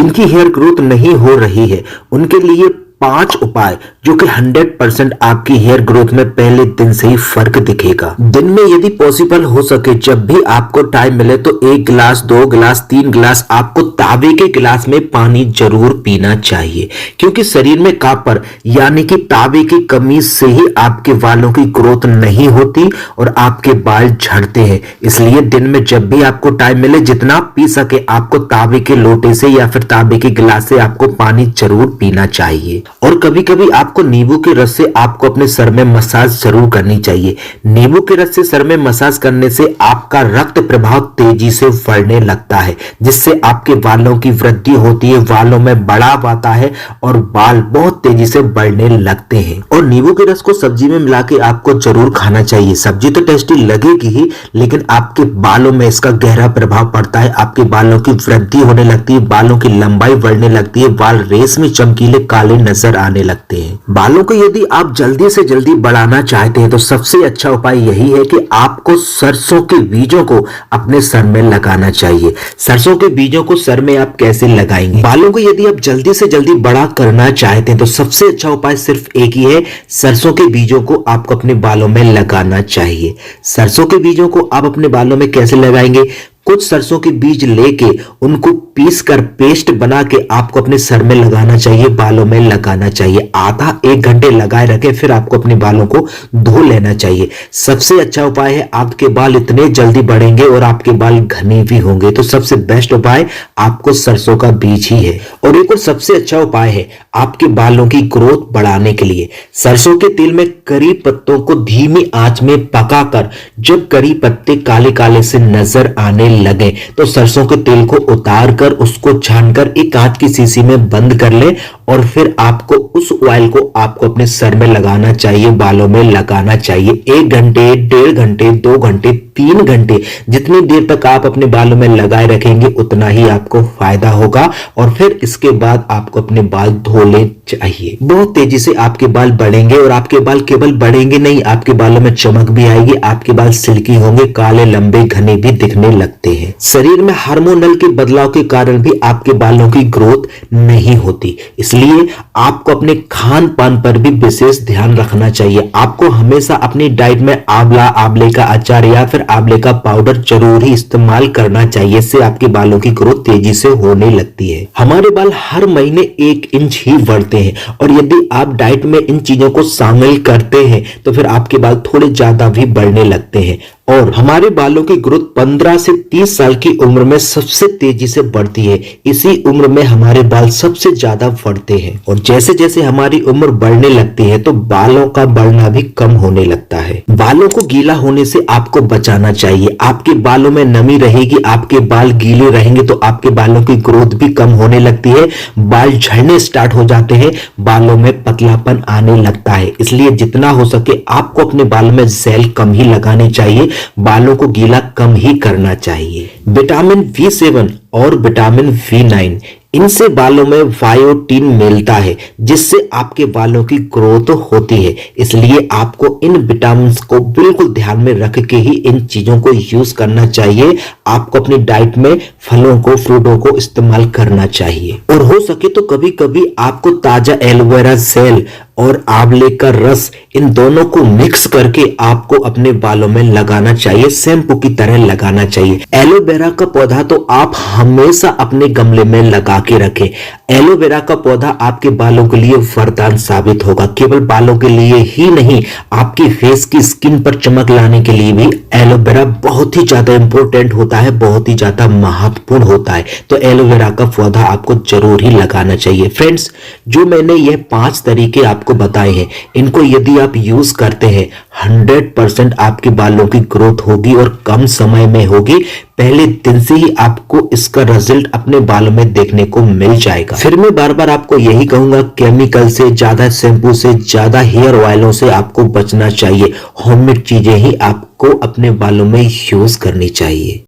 जिनकी hair growth नहीं हो रही है उनके लिए 5 उपाय जो कि 100% आपकी हेयर ग्रोथ में पहले दिन से ही फर्क दिखेगा। दिन में यदि पॉसिबल हो सके जब भी आपको टाइम मिले तो 1 गिलास 2 गिलास 3 गिलास आपको तांबे के गिलास में पानी जरूर पीना चाहिए, क्योंकि शरीर में कॉपर यानी कि तांबे की कमी से ही आपके बालों की ग्रोथ नहीं होती और आपके बाल झड़ते हैं। इसलिए दिन में जब भी आपको टाइम मिले जितना पी सके आपको तांबे के लोटे से या फिर तांबे के गिलास से आपको पानी जरूर पीना चाहिए। और कभी कभी आपको नींबू के रस से आपको अपने सर में मसाज जरूर करनी चाहिए। नींबू के रस से सर में मसाज करने से आपका रक्त प्रवाह तेजी से बढ़ने लगता है, जिससे आपके बालों की वृद्धि होती है, बालों में बढ़ाव आता है और बाल बहुत तेजी से बढ़ने लगते हैं। और नींबू के रस को सब्जी में मिला के आपको जरूर खाना चाहिए। सब्जी तो टेस्टी लगेगी ही, लेकिन आपके बालों में इसका गहरा प्रभाव पड़ता है। आपके बालों की वृद्धि होने लगती है, बालों की लंबाई बढ़ने लगती है, बाल रेशमी चमकीले काले नजर आने लगते हैं। बालों को यदि आप जल्दी से जल्दी बढ़ाना चाहते हैं तो सबसे अच्छा उपाय यही है कि आपको सरसों के बीजों को अपने सर में लगाना चाहिए। सरसों के बीजों को सर में आप कैसे लगाएंगे? बालों को यदि आप जल्दी से जल्दी बड़ा करना चाहते हैं तो सबसे अच्छा उपाय सिर्फ एक ही है, सरसों के बीजों को आपको अपने बालों में लगाना चाहिए। सरसों के बीजों को आप अपने बालों में कैसे लगाएंगे? कुछ सरसों के बीज लेके उनको पीस कर पेस्ट बना के आपको अपने सर में लगाना चाहिए, बालों में लगाना चाहिए। आधा 1 घंटे लगाए रखें, फिर आपको अपने बालों को धो लेना चाहिए। सबसे अच्छा उपाय है, आपके बाल इतने जल्दी बढ़ेंगे और आपके बाल घने भी होंगे। तो सबसे बेस्ट उपाय आपको सरसों का बीज ही है। और एक और सबसे अच्छा उपाय है आपके बालों की ग्रोथ बढ़ाने के लिए, सरसों के तेल में करी पत्तों को धीमी आंच में पकाकर जब करी पत्ते काले काले से नजर आने लगे तो सरसों के तेल को उतार कर उसको छानकर एक कांच की शीशी में बंद कर ले और फिर आपको उस ऑयल को आपको अपने सर में लगाना चाहिए, बालों में लगाना चाहिए। 1 घंटे 1.5 घंटे 2 घंटे 3 घंटे जितनी देर तक आप अपने बालों में लगाए रखेंगे उतना ही आपको फायदा होगा। और फिर इसके बाद आपको अपने बाल धो ले चाहिए। बहुत तेजी से आपके बाल बढ़ेंगे और आपके बाल केवल बढ़ेंगे नहीं, आपके बालों में चमक भी आएगी, आपके बाल सिल्की होंगे, काले लंबे घने भी दिखने लगते हैं। शरीर में हार्मोनल के बदलाव के कारण भी आपके बालों की ग्रोथ नहीं होती, इसलिए आपको अपने खान पान पर भी विशेष ध्यान रखना चाहिए। आपको हमेशा अपनी डाइट में आंवले का अचार या फिर आंवले का पाउडर जरूर ही इस्तेमाल करना चाहिए, इससे आपके बालों की ग्रोथ तेजी से होने लगती है। हमारे बाल हर महीने 1 इंच ही बढ़ते हैं और यदि आप डाइट में इन चीजों को शामिल करते हैं तो फिर आपके बाल थोड़े ज्यादा भी बढ़ने लगते हैं। और हमारे बालों की ग्रोथ 15 से 30 साल की उम्र में सबसे तेजी से बढ़ती है। इसी उम्र में हमारे बाल सबसे ज्यादा बढ़ते हैं और जैसे जैसे हमारी उम्र बढ़ने लगती है तो बालों का बढ़ना भी कम होने लगता है। बालों को गीला होने से आपको बचाना चाहिए। आपके बालों में नमी रहेगी, आपके बाल गीले रहेंगे तो आपके बालों की ग्रोथ भी कम होने लगती है, बाल झड़ने स्टार्ट हो जाते हैं, बालों में पतलापन आने लगता है। इसलिए जितना हो सके आपको अपने बालों में जेल कम ही लगानी चाहिए, बालों को गीला कम ही करना चाहिए। विटामिन B7 और विटामिन B9 इनसे बालों में बायोटिन मिलता है जिससे आपके बालों की ग्रोथ होती है। इसलिए आपको इन विटामिन को बिल्कुल ध्यान में रख के ही इन चीजों को यूज करना चाहिए। आपको अपनी डाइट में फलों को फ्रूटों को इस्तेमाल करना चाहिए और हो सके तो कभी कभी आपको ताजा एलोवेरा जेल और आंवले का रस इन दोनों को मिक्स करके आपको अपने बालों में लगाना चाहिए, शैम्पू की तरह लगाना चाहिए। एलोवेरा का पौधा तो आप हमेशा अपने गमले में लगा के रखें। एलोवेरा का पौधा आपके बालों के लिए वरदान साबित होगा। केवल बालों के लिए ही नहीं, आपकी फेस की स्किन पर चमक लाने के लिए भी एलोवेरा बहुत ही ज्यादा इंपॉर्टेंट होता है, बहुत ही ज्यादा महत्वपूर्ण होता है। तो एलोवेरा का पौधा आपको जरूर ही लगाना चाहिए। फ्रेंड्स, जो मैंने ये 5 तरीके आपको बताए हैं, इनको यदि आप यूज करते हैं 100% आपके बालों की ग्रोथ होगी और कम समय में होगी। पहले दिन से ही आपको इसका रिजल्ट अपने बालों में देखने को मिल जाएगा। फिर मैं बार बार आपको यही कहूंगा, केमिकल से ज्यादा, शैम्पू से ज्यादा, हेयर ऑयलों से आपको बचना चाहिए। होममेड चीजें ही आपको अपने बालों में यूज करनी चाहिए।